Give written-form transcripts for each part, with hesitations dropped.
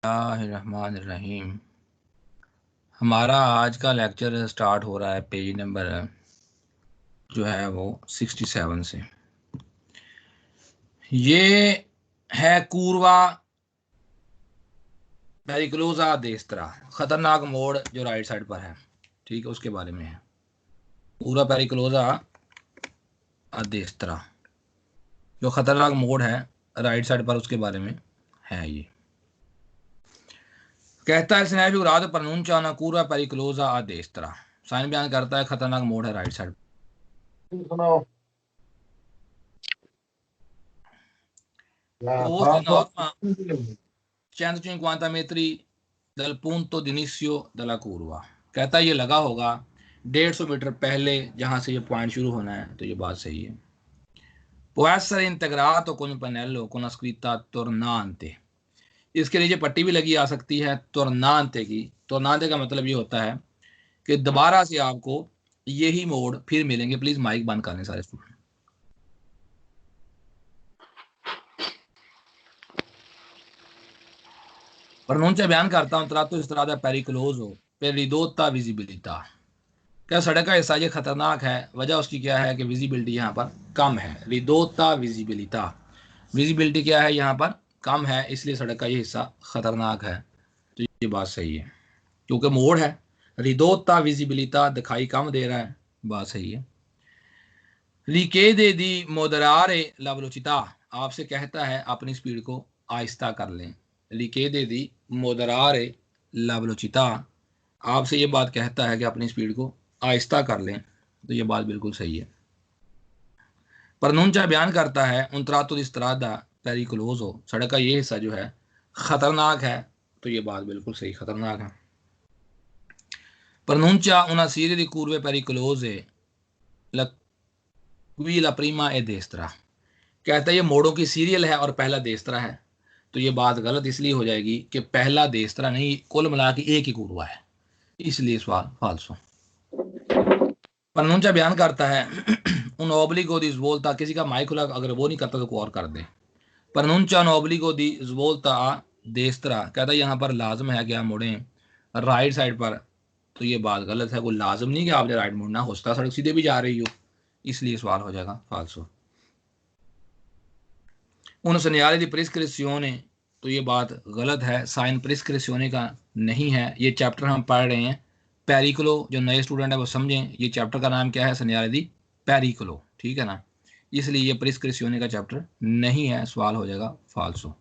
बिस्मिल्लाहिर्रहमानिर्रहीम। हमारा आज का लेक्चर स्टार्ट हो रहा है पेज नंबर जो है वो 67 से। ये है कूर्वा पेरिक्लोजा देस्त्रा, खतरनाक मोड़ जो राइट साइड पर है, ठीक है, उसके बारे में है। पूरा पेरिक्लोजा देस्त्रा जो खतरनाक मोड़ है राइट साइड पर, उसके बारे में है। ये कहता है स्नैप रात प्रनुंचा ना कूर्वा पेरिक्लोजा देस्त्रा, साइन बयान करता है खतरनाक मोड़ है right side. Posto in norma 150 metri dal punto d'inizio della curva। कहता है ये लगा होगा 150 मीटर पहले जहां से ये पॉइंट शुरू होना है। तो ये बात सही है। Può essere integrato con un pannello con la scritta tornante। इसके नीचे पट्टी भी लगी आ सकती है tornante की। tornante का मतलब ये होता है कि दोबारा से आपको यही मोड़ फिर मिलेंगे। प्लीज माइक बंद कर लें सारे स्टूडेंट। pronuncia बयान करता हूं tratto di strada pericoloso per ridotta visibilità। क्या सड़क का हिस्सा ये खतरनाक है, वजह उसकी क्या है कि विजिबिलिटी यहाँ पर कम है। रिदोता विजिबिलिटा, विजिबिलिटी क्या है यहाँ पर कम है, इसलिए सड़क का ये हिस्सा खतरनाक है। तो ये बात सही है क्योंकि मोड़ है। रिदोता विजिबिलिटा दिखाई कम दे रहा है, बात सही है। रिकेदे दी मोदरारे ला वेलोसिटा, आपसे कहता है अपनी स्पीड को आहिस्ता कर लें। रिकेदे दी मोदरारे ला वेलोसिटा, आपसे ये बात कहता है कि अपनी स्पीड को आहिस्ता कर लें। तो ये बात बिल्कुल सही है। प्रनुंचा बयान करता है उन त्रातो दी स्त्रादा पेरिकुलोजो, सड़क का ये हिस्सा जो है खतरनाक है। तो ये बात बिल्कुल सही, खतरनाक है। प्रनुंचा una serie di curve pericolose la cui la prima è destra। कहता है ये मोड़ों की सीरियल है और पहला देस्त्रा है। तो ये बात गलत इसलिए हो जाएगी कि पहला देस्त्रा नहीं, कुल मिला के एक ही कुरवा है, इसलिए सवाल फाल्सो। प्रनुंचा बयान करता है उन ओब्लिगो दी बोलता, किसी का माइक खुला अगर वो नहीं करता तो कोई और कर दे। प्रनुंचा उन ओब्लिगो दी बोलता देस्त्रा, कहता है यहाँ पर लाजम है क्या मुड़े राइट साइड पर। तो ये बात गलत है, कोई लाजम नहीं कि आपने राइट मुड़ना, हो सकता सड़क सीधे भी जा रही हो, इसलिए सवाल हो जाएगा फाल्सो। उन सनियारे दी प्रिस्क्रिप्शियोने, तो ये बात गलत है, साइन प्रिस्क्रिप्शियोने का नहीं है। ये चैप्टर हम पढ़ रहे हैं पेरिकुलो, जो नए स्टूडेंट है वो समझें ये चैप्टर का नाम क्या है, सनियारे दी पेरिकुलो, ठीक है ना, इसलिए ये प्रिस्क्रिप्शियोने का चैप्टर नहीं है, सवाल हो जाएगा फाल्सो।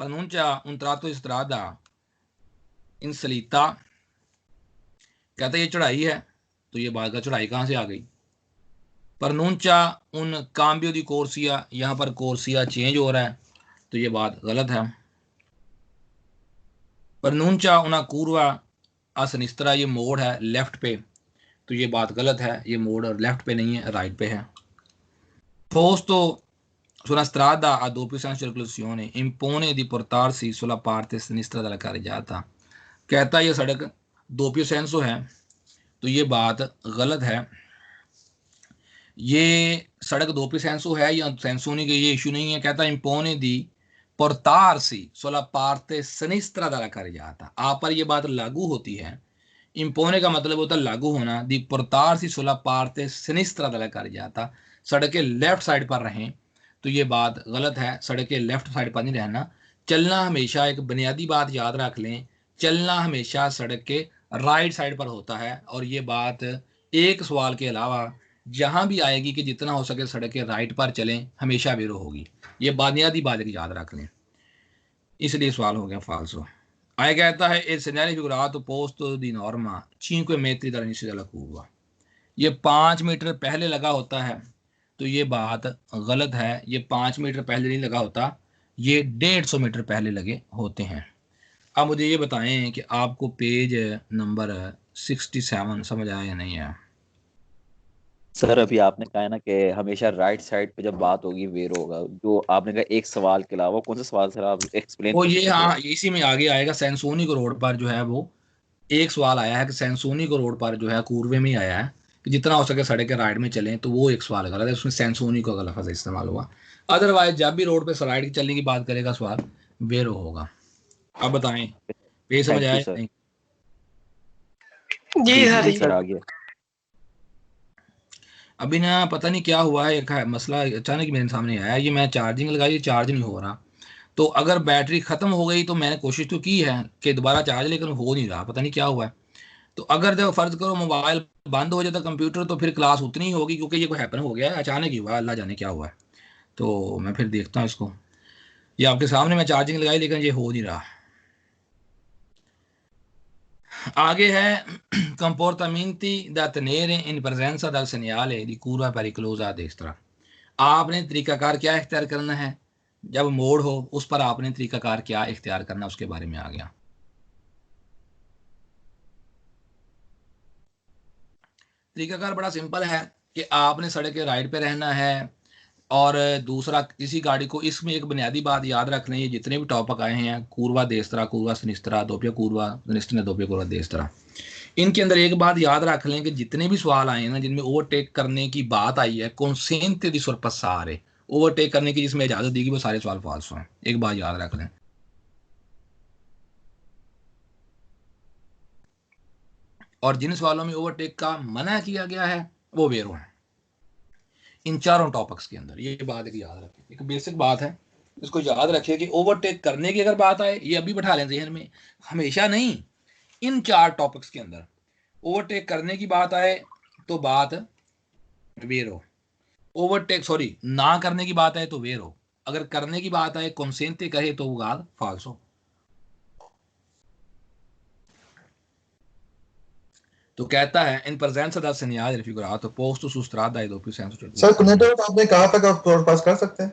प्रनुंचा un tratto di strada in salita, कहता है ये चढ़ाई है। तो ये बात का चढ़ाई कहां से आ गई। प्रनुंचा उन काम्बियो दी कोर्सिया, यहां पर कोर्सिया चेंज हो रहा है। तो ये बात गलत है। प्रनुंचा उना कूर्वा असनिस्त्रा, ये मोड़ है लेफ्ट पे। तो ये बात गलत है, ये मोड़ लेफ्ट पे नहीं है, राइट पे है। Posto su una strada a doppio senso di circolazione impone di portarsi sulla parte sinistra della carreggiata। कहता है ये सड़क दोपियो सेंसो है। तो ये बात गलत है। ये सड़क दोपियो सेंसो है या सेंसोनी के, ये इशू नहीं है। कहता है impone di portarsi sulla parte sinistra della carreggiata, आप पर ये बात लागू होती है। इम्पोने का मतलब होता है लागू होना। दी portarsi sulla parte sinistra della carreggiata, सड़क के लेफ्ट साइड पर रहें। तो ये बात गलत है, सड़क के लेफ्ट साइड पर नहीं रहना। चलना हमेशा, एक बुनियादी बात याद रख लें, चलना हमेशा सड़क के राइट साइड पर होता है। और ये बात एक सवाल के अलावा जहां भी आएगी कि जितना हो सके सड़क के राइट पर चलें, हमेशा बेरो होगी। ये बुनियादी बात याद रख लें, इसलिए सवाल हो गया फाल्सो। आगे कहता है il segnale figurato posto di norma 5 metri dall'inizio della curva, ये 5 मीटर पहले लगा होता है। तो ये बात गलत है, ये 5 मीटर पहले नहीं लगा होता, ये 150 मीटर पहले लगे होते हैं। अब मुझे ये बताएं कि आपको पेज नंबर 67 समझ आया या नहीं आया। सर अभी आपने कहा है ना कि हमेशा राइट साइड पे जब बात होगी वेर होगा, जो आपने कहा एक सवाल के अलावा, कौन सा सवाल सर आप एक्सप्लेन वो कर ये, सकते थोड़ा। हाँ, इसी में आगे आएगा। सैनसोनिक रोड पर जो है वो एक सवाल आया है कि सैनसोनिक रोड पर जो है कूर्वे में आया है कि जितना हो सके सड़क के राइट में चलें, तो वो एक सवाल गलत है, उसमें सेंसोनी का लफ्ज़ इस्तेमाल हुआ। अदरवाइज जब भी रोड पे राइट चलने की बात करेगा सवाल वेरो होगा। अब बताएं, ये समझ थैंक आया यू या सर। नहीं? जी जी सर जी जी सर आ गया। अभी ना पता नहीं क्या हुआ है, एक मसला अचानक मेरे सामने आया, ये मैं चार्जिंग लगाई, चार्ज नहीं हो रहा। तो अगर बैटरी ख़त्म हो गई तो मैंने कोशिश तो की है कि दोबारा चार्ज, लेकिन हो नहीं रहा, पता नहीं क्या हुआ है। तो अगर जब फ़र्ज़ करो मोबाइल बंद हो जाता कंप्यूटर, तो फिर क्लास उतनी ही होगी, क्योंकि ये कोई हैपन हो गया है, अचानक ही हुआ, अल्लाह जाने क्या हुआ है। तो मैं फिर देखता हूँ इसको। ये आपके सामने मैं चार्जिंग लगाई, लेकिन ये हो नहीं रहा। आगे है comportamenti da tenere in presenza del segnale di cura pericolosa a destra। आपने तरीकाकार क्या इख्तियार करना है जब मोड़ हो, उस पर आपने तरीकाकार क्या इख्तियार करना, उसके बारे में आ गया। तरीकाकार बड़ा सिंपल है कि आपने सड़क के राइट पे रहना है। और दूसरा, किसी गाड़ी को, इसमें एक बुनियादी बात याद रख लें, ये जितने भी टॉपिक आए हैं, कूर्वा देस्त्रा, कूर्वा सिनिस्त्रा, दोपिया कूर्वा सिनिस्tra, दोपिया कूर्वा देस्त्रा, इनके अंदर एक बात याद रख लें कि जितने भी सवाल आए हैं ना, जिनमें ओवरटेक करने की बात आई है, consente di sorpassare, ओवरटेक करने की जिसमें इजाजत दी गई, वो सारे सवाल फाल्स हैं। एक बात याद रख लें। और जिन सवालों में ओवरटेक का मना किया गया है वो वेरो है, इन चारों टॉपिक्स के अंदर। ये बात एक याद रखें, एक बेसिक बात है, इसको याद रखिए कि ओवरटेक करने की अगर बात आए, ये अभी बैठा लें जहन में, हमेशा नहीं, इन चार टॉपिक्स के अंदर ओवरटेक करने की बात आए तो बात वेरो, ओवरटेक सॉरी ना करने की बात है तो वेरो, अगर करने की बात है consente कहे तो वो बात फाल्सो। तो कहता है इन presenza del segnale raffigurato posto su strada e doppio senso सर कुनेटा पे आपने कहा था कि आप स्वर पास कर सकते हैं?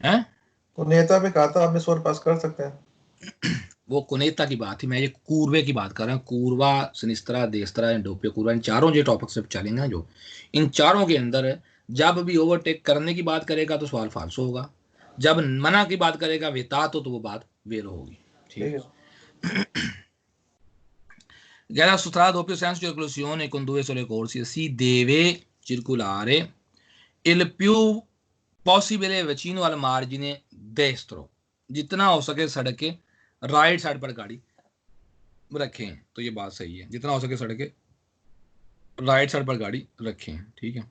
हैं? कुनेटा पे कहा था आपने स्वर पास कर सकते हैं? वो कुनेता की बात थी, मैं ये कूर्वे की बात कर रहा हूँ। कूर्वा, सिनिस्त्रा, देस्त्रा, डोपियो कूर्वा, इन चारों जो टॉपिक से चलेंगे ना, जो इन चारों के अंदर जब भी ओवरटेक करने की बात करेगा तो सवाल फाल्सो होगा, जब मना की बात करेगा वेतातो तो वो बात वेरो होगी। ठीक है। Era sustrato doppio senso di occlusione con due sole corsie, si deve circolare il più possibile vicino al margine destro, जितना हो सके सड़क के राइट साइड पर गाड़ी रखें। तो ये बात सही है, जितना हो सके सड़क के राइट साइड पर गाड़ी रखें। ठीक है।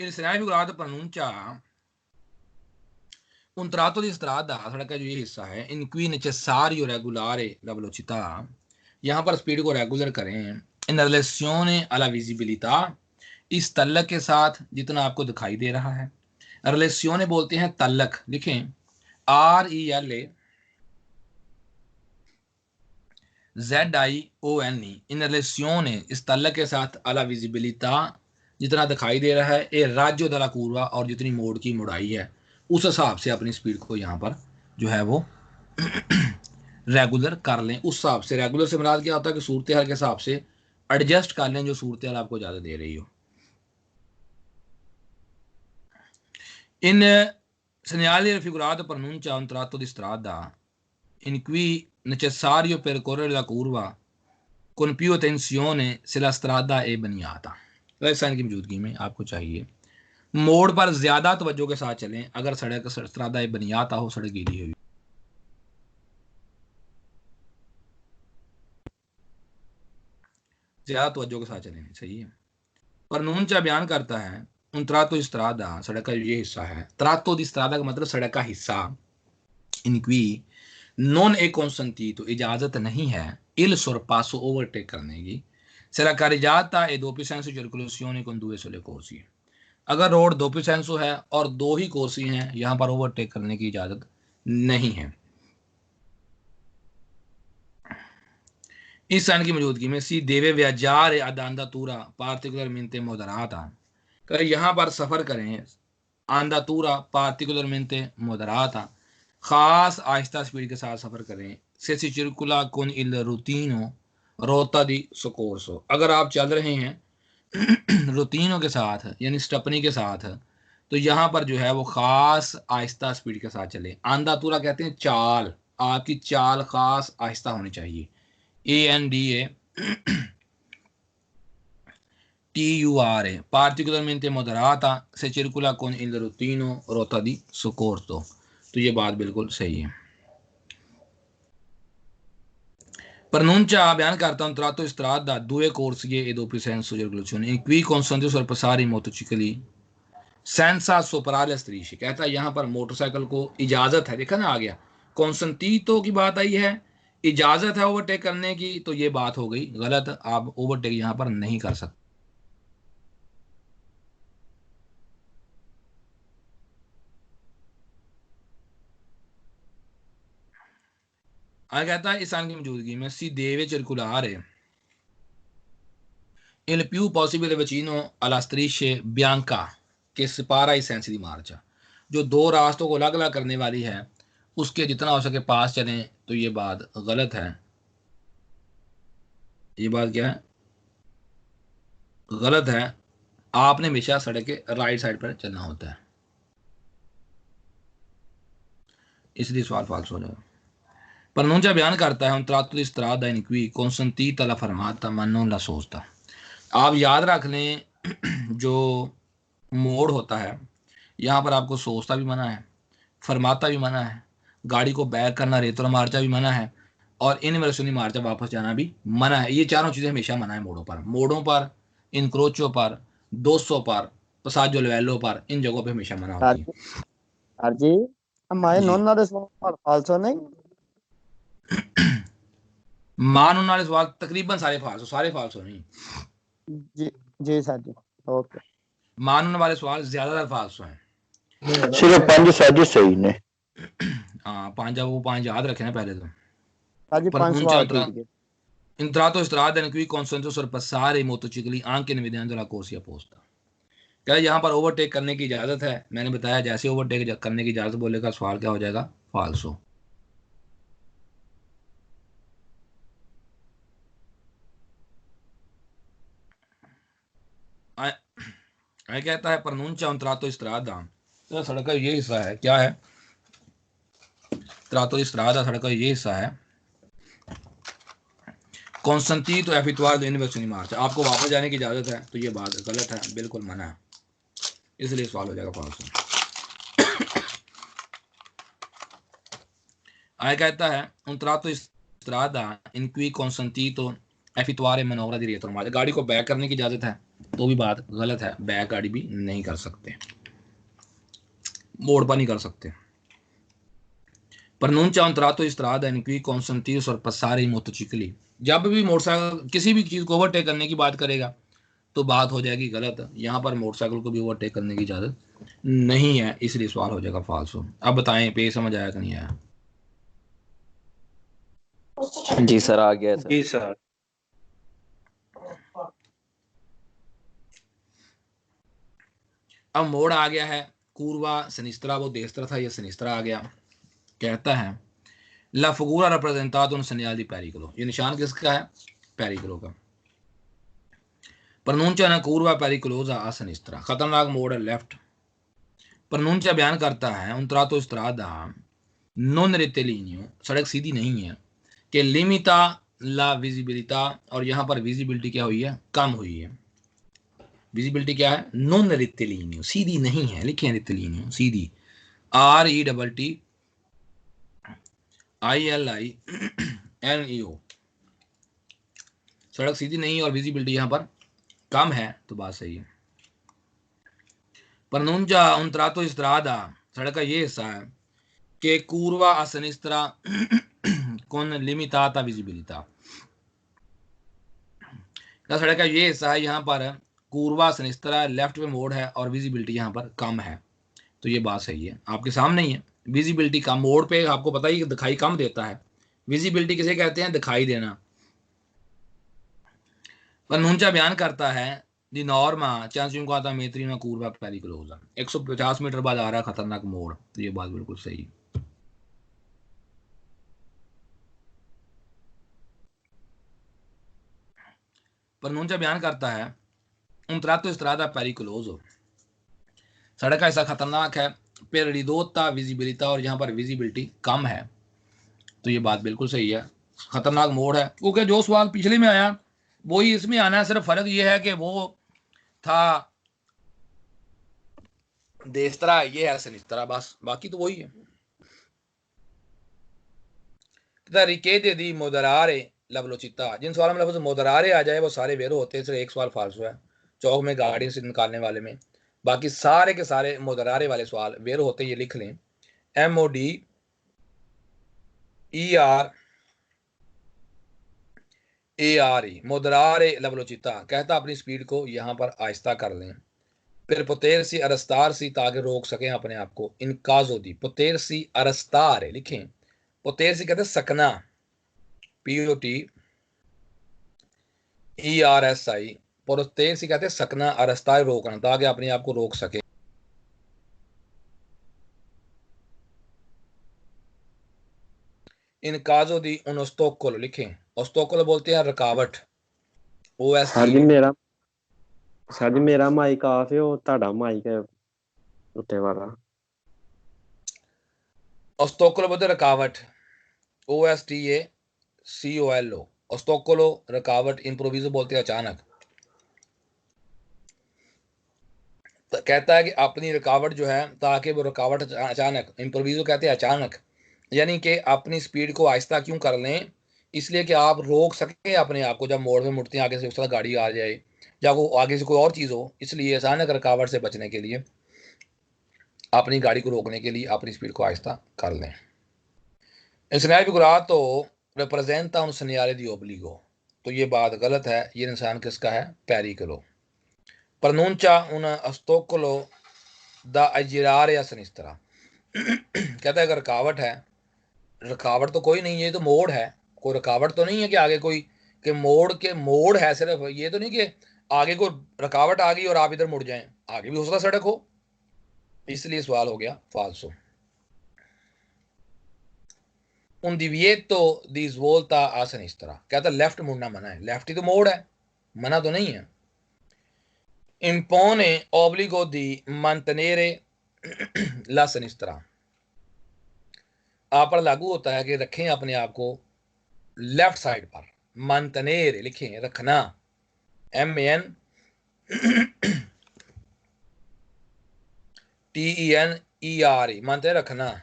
Il segnale figurato pronuncia un tratto di strada, सड़क का जो ये हिस्सा है, in cui necessario regolare la velocità, यहाँ पर स्पीड को रेगुलर करें, in relazione alla visibilità, इस तल्लक के साथ जितना आपको दिखाई दे रहा है। रिलेशियोने बोलते हैं तल्लक, लिखें RELAZIONE, इन रिलेशियोने, इस तल्लक के साथ, अला विजिबिलिटा, जितना दिखाई दे रहा है, ए राज्य दला कूर्वा, और जितनी मोड़ की मुड़ाई है, उस हिसाब से अपनी स्पीड को यहाँ पर जो है वो रेगुलर कर लें। उस हिसाब से, रेगुलर से मुराद क्या होता है कि सूरत हाल के हिसाब से एडजस्ट कर लें जो सूरत हाल आपको ज़्यादा दे रही हो। In segnali raffigurato pronuncia un tratto di strada in cui necessario percorrere la curva con più attenzione se la strada è bagnata। Right sign की मौजूदगी में आपको चाहिए मोड़ पर ज्यादा तवज्जो के साथ चलें अगर सड़क स्त्रादा बनियाता हो, सड़क गीली हुई। ज्यादा तवज्जो के साथ चलें, सही है। पर नूनचा बयान करता है उन त्रातो स्त्रादा, सड़क का ये हिस्सा है। त्रातो दी स्त्रादा का मतलब सड़क का हिस्सा। इनकी नॉन ए consentito, इजाजत नहीं है il sorpasso, ओवरटेक करने की। sarà carreggiata e doppio senso circolazione con due sole corsie, अगर रोड दोपी सेंसो है और दो ही कोर्सी हैं, यहां पर ओवरटेक करने की इजाजत नहीं है। इस साइन की मौजूदगी में सी देवे वियाजारे आदांदा तूरा पार्टिकुलरmente moderata, कर यहां पर सफर करें आंदातूरा पार्टिकुलरmente moderata, खास आहिस्ता स्पीड के साथ सफर करें। से सी circola con il routino rota di soccorso, अगर आप चल रहे हैं रूटीनों के साथ यानी स्टपनी के साथ, तो यहाँ पर जो है वो खास आहिस्ता स्पीड के साथ चले। आंधा तुरा कहते हैं चाल, आपकी चाल खास आहिस्ता होनी चाहिए। ANDA TURA particolarmente moderata se circola con il routino rotta di soccorso। तो ये बात बिल्कुल सही है। Pronuncia byan carta un tratto strada 2 corsie e doppio senso circolazione in cui consente sorpassare i motocicli सेंसा सोपराल स्त्रीश कहता है यहाँ पर मोटरसाइकिल को इजाजत है। देखा ना आ गया, कॉन्सेंटीतो की बात आई है, इजाजत है ओवरटेक करने की, तो ये बात हो गई गलत। आप ओवरटेक यहाँ पर नहीं कर सकते। आगे कहता है इंसान की मौजूदगी में सी देवे circolare il più possibile vicino alla strisce bianca che separa i sensi di marcia। जो दो रास्तों को अलग अलग करने वाली है उसके जितना हो सके पास चलें, तो ये बात गलत है। ये बात क्या है, गलत है। आपने हमेशा सड़क के राइट साइड पर चलना होता है, इसलिए सवाल फाल्स हो जाएगा। Pronuncia बयान करता है un tratto di strada in cui consentita la fermata ma non la sosta। आप याद रख लें जो मोड़ होता है यहाँ पर आपको सोचता भी मना है, फरमाता भी मना है, गाड़ी को बैक करना रेतरा मार्चा भी मना है, और इन वर्षों मार्चा वापस जाना भी मना है। ये चारों चीज़ें हमेशा मना है मोड़ों पर इनक्रोचो पर 200 पर पसाजो लेवेलो पर, इन जगहों पे हमेशा मना होती है। जी हमारे जी। नॉन नॉलेज फाल्सो नहीं मान वाले सवाल तकरीबन सारे फाल्स नहीं। जी जी सर जी ओके। मानने वाले सवाल ज्यादातर फाल्स हैं, सिर्फ 5 साजिश सही ने। हाँ 5, वो 5 याद रखे ना पहले तो। सर जी 5 सवाल ठीक है। Entrato in strada in cui consento sorpassare i motocicli anche ne vedendo la corsia apposta। क्या यहाँ पर ओवरटेक करने की इजाजत है, मैंने बताया जैसे ओवरटेक करने की इजाजत बोलेगा सवाल क्या हो जाएगा, फाल्सो। कहता है pronuncia un tratto di strada, तो सड़क का ये हिस्सा है, क्या है, tratto di strada सड़क का ये हिस्सा है, consentito effettuare l'inversione di marcia, आपको वापस जाने की इजाजत है, तो ये बात गलत है, बिल्कुल मना है, इसलिए सवाल हो जाएगा फाल्सो। आगे कहता है un tratto di strada in cui consentito effettuare manovra di retromarcia, गाड़ी को बैक करने की इजाजत है, तो भी बात गलत है, बैक गाड़ी भी नहीं कर सकते, मोड़ पर नहीं कर सकते। Pronuncia un tratto di strada in cui consentito sorpassare i motocicli, जब भी मोटरसाइकिल किसी भी चीज को ओवरटेक करने की बात करेगा तो बात हो जाएगी गलत। यहाँ पर मोटरसाइकिल को भी ओवरटेक करने की इजाजत नहीं है, इसलिए सवाल हो जाएगा फाल्सो। अब बताएं पे समझ आया कि नहीं आया? जी सर आ गया सर। जी सर। अब मोड़ आ गया है, कूर्वा सनिस्त्रा वो देस्त्रा था, ये सनिस्त्रा आ गया। कहता है ला फगूरा rappresentato un segnale di pericolo, ये निशान किसका है, पेरिकलो का। Pronuncia una curva pericolosa a sinistra, खतरनाक मोड़ है लेफ्ट। Pronuncia बयान करता है un tratto strada non rettilineo, सड़क सीधी नहीं है, कि limita la visibilità, और यहाँ पर विजिबिलिटी क्या हुई है, कम हुई है। विजिबिलिटी क्या है, नॉन रेक्टिलिनियो, सीधी नहीं है, लिखे रेक्टिलिनियो सीधी, RETTILINEO, सड़क सीधी नहीं है और विजिबिलिटी यहाँ पर कम है, तो बात सही है। Pronuncia un tratto di strada, सड़क का ये हिस्सा है, कि curva a sinistra con limitata visibilità, सड़क का ये हिस्सा है, यहाँ पर कूर्वा सनिस्त्रा लेफ्ट में मोड़ है और विजिबिलिटी यहाँ पर कम है, तो ये बात सही है, आपके सामने ही है। विजिबिलिटी कम, मोड़ पे आपको पता ही दिखाई कम देता है, विजिबिलिटी किसे कहते हैं, दिखाई देना। Pronuncia बयान करता है दी नॉर्मा 150 metri una curva pericolosa, 150 मीटर बाद आ रहा है खतरनाक मोड़, तो ये बात बिल्कुल सही। Pronuncia बयान करता है un tratto di strada pericoloso सड़क का हिस्सा खतरनाक है, पर रिदोता विजिबिलिटी, और यहाँ पर विजिबिलिटी कम है। तो ये बात बिल्कुल सही है, खतरनाक मोड़ है, क्योंकि जो सवाल पिछले में आया वही इसमें आना है। सिर्फ फर्क ये है कि वो था देस्तरा, ये है सिनिस्तरा, बस बाकी तो वही है। रिकेदे दी मोदरारे लबलोचिता, जिन सवालों में लफ्ज़ मोदरारे आ जाए वो सारे वेरो होते हैं, सिर्फ एक सवाल फालसू है, चौक में गाड़ी से निकालने वाले में, बाकी सारे के सारे मोदरारे वाले सवाल वेरो होते हैं। ये लिख लें, MODERARE, मोदरारे लबलोचिता, कहता अपनी स्पीड को यहाँ पर आहिस्ता कर लें। फिर पोतेर सी अरस्तार सी, ताकि रोक सकें अपने आप को। इनकाजो दी, पोतेर सी अरस्तार लिखें, पोतेर सी कहते सकना, POTERSI, पोतेर सी कहते सकना, अरस्तार रोकना, ताकि अपने आप को रोक सके। इनकाजो दी उन ओस्तोकोल लिखें, ओस्तोकोल बोलते हैं रुकावट, OST। सर जी मेरा माइक ऑफ है, वो ਤੁਹਾਡਾ माइक है ਉੱਤੇ वाला। ओस्तोकोल बोलते रुकावट, OSTACOLO, ओस्तोकोलो रुकावट। इम्प्रोविजो बोलते हैं अचानक। तो कहता है कि अपनी रुकावट जो है, ताकि वो रुकावट अचानक, इम्प्रोविजो कहते हैं अचानक, यानी कि अपनी स्पीड को आहिस्ता क्यों कर लें, इसलिए कि आप रोक सकें अपने आप को। जब मोड़ में मुड़ते हैं आगे से उस तरह गाड़ी आ जाए या वो आगे से कोई और चीज़ हो, इसलिए अचानक रुकावट से बचने के लिए, अपनी गाड़ी को रोकने के लिए अपनी स्पीड को आहिस्ता कर लें। इंसानी फिगुरातो रिप्रेजेंटा उन सनियारे दी ओब्लिगो, तो ये बात गलत है। ये इंसान किसका है? पेरिकलो। प्रनूंचा उन अस्तोकलो द अजिरार या सनिस्तरा, कहता है अगर रुकावट है, रुकावट तो कोई नहीं है, ये तो मोड़ है, कोई रुकावट तो नहीं है कि आगे कोई के मोड़ है, सिर्फ ये तो नहीं कि आगे कोई रुकावट आ गई और आप इधर मुड़ जाएं, आगे भी हो सकता सड़क हो, इसलिए सवाल हो गया फाल्सो। उन दिविएतो दी स्वोल्ता आ सिनिस्tra, कहता लेफ्ट मुड़ना मना है, लेफ्ट ही तो मोड़ है, मना तो नहीं है। impone obbligo di mantenere la sinistra, आप पर लागू होता है कि रखें अपने आप को लेफ्ट साइड पर। mantenere लिखें, रखना, MANTENERE, मानते रखना।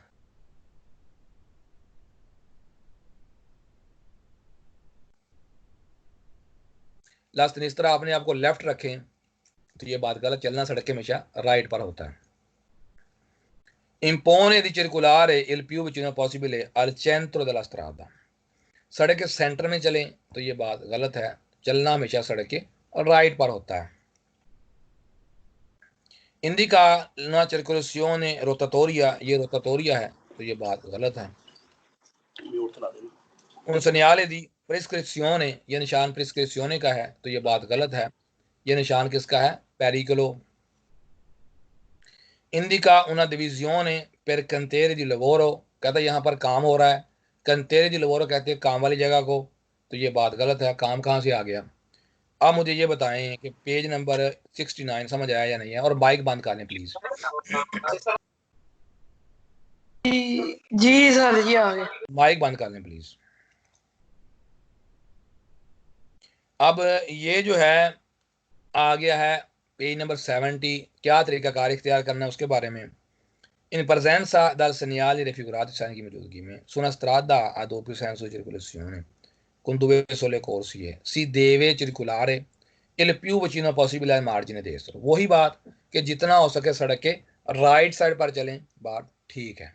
ला सिनिस्tra, अपने आप को लेफ्ट रखें, तो ये बात गलत, चलना सड़क के हमेशा राइट पर होता है। impone di circolare il più vicino possibile al centro della strada, सड़क के सेंटर में चलें, तो ये बात गलत है, चलना हमेशा सड़क के राइट पर होता है। indica una circolazione rotatoria, ये रोटाटोरिया है, तो ये बात गलत है। un segnale di prescrizione, ये निशान प्रिस्क्रिप्शियोने का है, तो ये बात गलत है, ये निशान किसका है? पेरिकलो। indica una divisione per cantiere di lavoro, कहता है यहाँ पर काम हो रहा है, cantiere di lavoro कहते हैं काम वाली जगह को, तो ये बात गलत है, काम कहाँ से आ गया। अब मुझे ये बताएं कि पेज नंबर 69 समझ आया या नहीं है, और माइक बंद कर लें प्लीज। जी सर जी आ गए, माइक बंद कर लें प्लीज। अब ये जो है आ गया है पेज नंबर 70, क्या तरीकाकार इख्तियार करना है उसके बारे में। इन presenza dal segnale raffigurati की मौजूदगी में, su una strada a doppio senso di circolazione con due sole corsie si deve circolare il più vicino possibile al margine destro, वही बात कि जितना हो सके सड़क के राइट साइड पर चलें, बात ठीक है।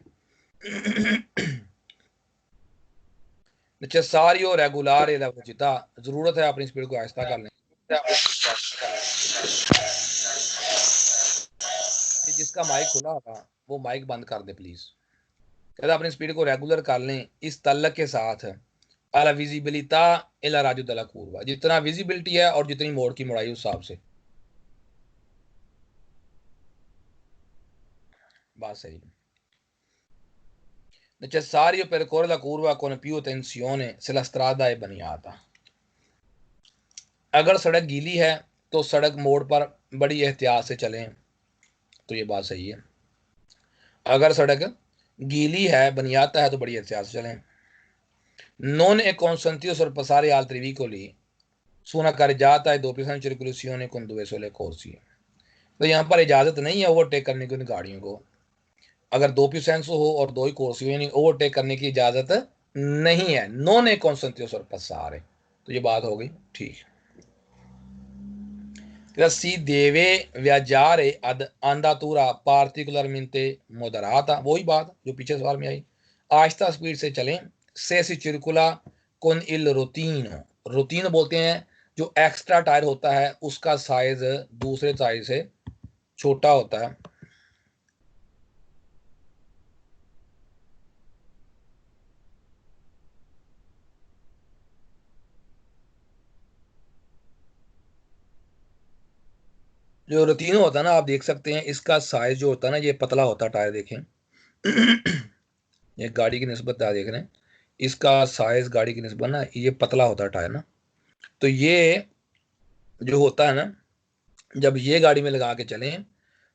necessario regolare la velocità, जरूरत है अपनी स्पीड को आहिस्ता कर लें। जिसका माइक खुला होगा वो माइक बंद कर दे प्लीज। कहता अपनी स्पीड को रेगुलर कर लें इस तल्लक के साथ, अला विजिबिलिटा इला राजू दला कूरवा, जितना विजिबिलिटी है और जितनी मोड़ की मोड़ाई उस हिसाब से, बात सही। necessario percorrere la curva con più attenzione se la strada è bagnata, अगर सड़क गीली है तो सड़क मोड़ पर बड़ी एहतियात से चलें, तो ये बात सही है। अगर सड़क गीली है, बनियाता है, तो बड़ी एहतियात से चलें। Non è consentito sorpassare altri veicoli su una carreggiata e doppia circolazione con due sole corsie। तो यहाँ पर इजाजत नहीं है ओवरटेक करने की उन गाड़ियों को, अगर दो पिसेंस हो और दो ही कोर्सी यानी ओवरटेक करने की इजाजत नहीं है। नॉन ए consentito sorpassare, तो ये बात हो गई ठीक। Si deve viaggiare ad andatura particolarmente moderata, वही बात जो पीछे सवाल में आई, आहिस्ता स्पीड से चलें। से circula con il rotino, routine बोलते हैं जो एक्स्ट्रा टायर होता है उसका साइज दूसरे टायर से छोटा होता है। जो रोटीन होता है ना, आप देख सकते हैं इसका साइज जो होता है ना, ये पतला होता है टायर, देखें ये गाड़ी की निस्बत आप देख रहे हैं, इसका साइज गाड़ी की निस्बत ना ये पतला होता है टायर ना। तो ये जो होता है ना, जब ये गाड़ी में लगा के चलें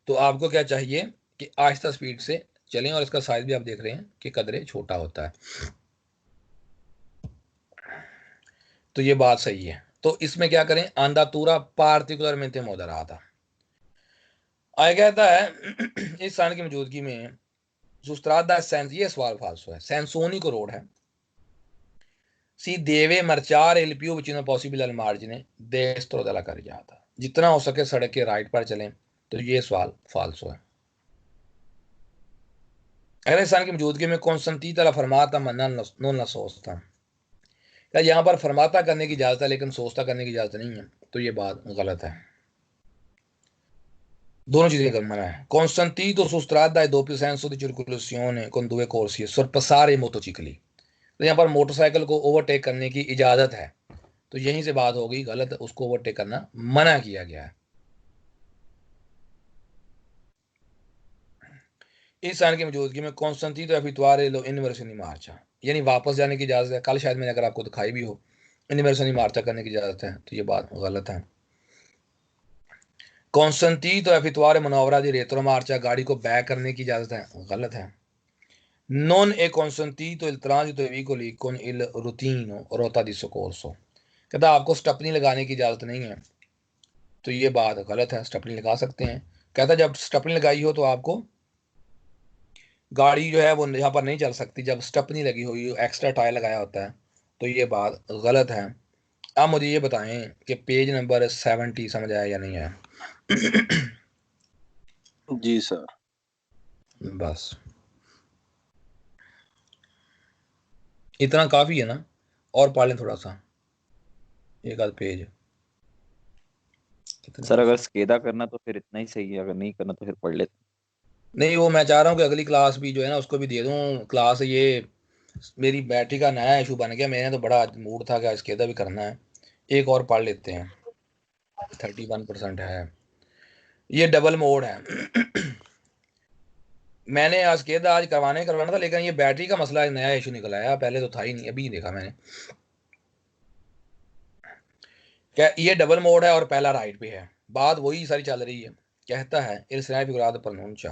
तो आपको क्या चाहिए कि आहिस्ता स्पीड से चलें, और इसका साइज भी आप देख रहे हैं कि कदरे छोटा होता है। तो ये बात सही है। तो इसमें क्या करें, andatura particolarmente moderata। आगे कहता है इस साइन की मौजूदगी में सुस्त्रादा सेंस, ये सवाल फाल्सो है, सेंसोनी को रोड है। सी देवे marciare il più vicino possibile al margine destro della carreggiata, जितना हो सके सड़क के राइट पर चलें, तो ये सवाल फाल्सो है। अगले साइन की मौजूदगी में Consentita la fermata ma non la sosta, यहाँ पर फरमाता करने की इजाजत है लेकिन सोचता करने की इजाजत नहीं है, तो ये बात गलत है। दोनों चीजें करना है। Consentito su strada e doppio senso di circolazione con due corsie sorpassare i motocicli, तो यहाँ पर मोटरसाइकिल को ओवरटेक करने की इजाजत है, तो यहीं से बात हो गई गलत, उसको ओवरटेक करना मना किया गया है। इस साइन की मौजूदगी में Consentito effettuare l'inversione di marcia, यानी वापस जाने की इजाजत है। कल शायद मैंने अगर आपको दिखाई भी हो, इन्वर्सनी मार्चा करने की इजाजत है, तो ये बात गलत है। Consentito effettuare manovra di retromarcia, गाड़ी को बैक करने की इजाजत है, गलत है। Non è consentito il transito dei veicoli con il routine rota di soccorso, कहता आपको स्टपनी लगाने की इजाजत नहीं है, तो ये बात गलत है। स्टपनी लगा सकते हैं, कहता जब स्टपनी लगाई हो तो आपको गाड़ी जो है वो यहाँ पर नहीं चल सकती, जब स्टपनी लगी हुई हो, एक्स्ट्रा टायर लगाया होता है, तो ये बात गलत है। अब मुझे ये बताएं कि पेज नंबर 70 समझ आया या नहीं आया? जी सर। बस इतना काफी है ना, और पढ़ लें थोड़ा सा, एक आध पेज। सर अगर स्केदा करना तो फिर इतना ही सही है, अगर नहीं करना तो फिर पढ़ लेते। नहीं, वो मैं चाह रहा हूँ कि अगली क्लास भी जो है ना उसको भी दे दूँ क्लास। ये मेरी बैटरी का नया इशू बन गया, मैंने तो बड़ा मूड था कि स्केदा भी करना है। एक और पढ़ लेते हैं, 31% है, ये डबल मोड है। मैंने आज स्केदा आज करवाना था, लेकिन ये बैटरी का मसला नया इशू निकल आया, पहले तो था ही नहीं, अभी देखा मैंने। क्या ये डबल मोड है और पहला राइट पे है, बात वही सारी चल रही है। कहता है il segnale figurato pronuncia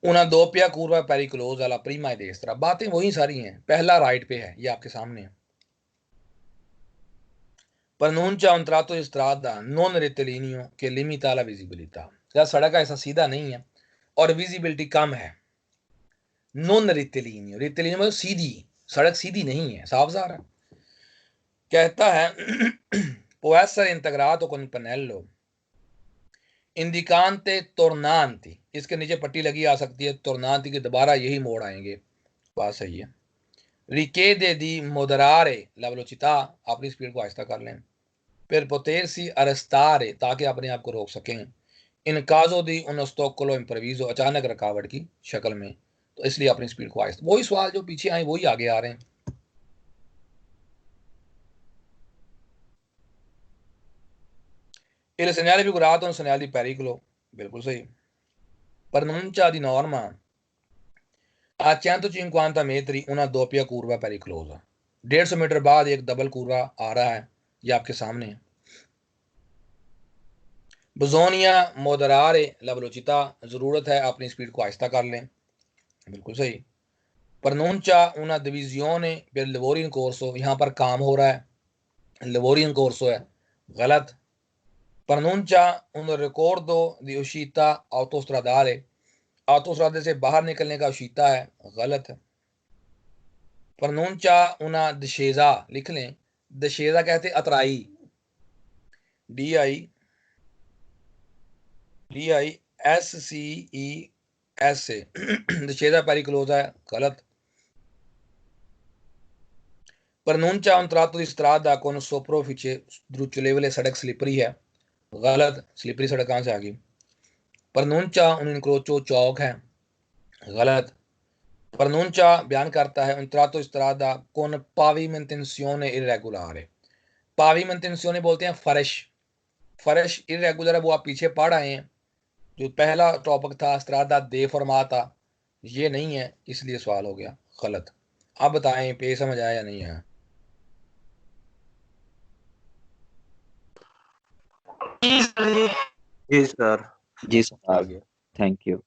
una doppia curva pericolosa alla prima e destra, बातें वही सारी हैं, पहला राइट पे है, ये आपके सामने है। pronuncia un tratto di strada non rettilineo che limita la visibilità, क्या सड़क का ऐसा सीधा नहीं है और विजिबिलिटी कम है। नॉन रेक्टिलिनियो, रेक्टिलिनियो मतलब सीधी सड़क, सीधी नहीं है, साफ साफ है। कहता है può essere integrato con il pannello indicante tornanti, इसके नीचे पट्टी लगी आ सकती है tornanti की, दोबारा यही मोड़ आएंगे, बात सही है। richiede di moderare la velocità, अपनी स्पीड को आहिस्ता कर लें। per potersi arrestare, ताकि अपने आप को रोक सकें। in caso di uno ostacolo improvviso, अचानक रुकावट की शक्ल में, तो इसलिए अपनी स्पीड को आहिस्ता। वही सवाल जो पीछे आए वही आगे आ रहे हैं। il segnale figurato è un segnale di pericolo, बिल्कुल सही। pronuncia di norma a 150 metri una doppia curva pericolosa, 150 मीटर बाद एक डबल कूर्वा आ रहा है, ये आपके सामने है। Bisogna moderare la velocità, जरूरत है अपनी स्पीड को आहिस्ता कर लें, बिल्कुल सही। Pronuncia una divisione per lavori in corso, यहाँ पर काम हो रहा है, lavori in corso है, गलत। Pronuncia un ricordo di uscita autostradale, autostrade से बाहर निकलने का uscita है, गलत। Pronuncia una discesa, लिख लें, discesa कहते अतराई, DISCES से discesa pericolosa है, गलत। Pronuncia un tratto di strada con soproffice drucciolevole, सड़क स्लिपरी है, गलत। स्लिपरी सड़क कहाँ से आ गई? Pronuncia un incrocio, चौक है, गलत। Pronuncia बयान करता है un tratto di strada con pavimentazione irregolare, pavimentazione बोलते हैं फर्श, फर्श irregular है, वो आप पीछे पढ़ आए हैं, जो पहला टॉपिक था स्ट्रादा दे फॉर्माता, ये नहीं है, इसलिए सवाल हो गया गलत। अब बताएं पे समझ आया या नहीं आया? जी सर। जी सर आ गया, थैंक यू।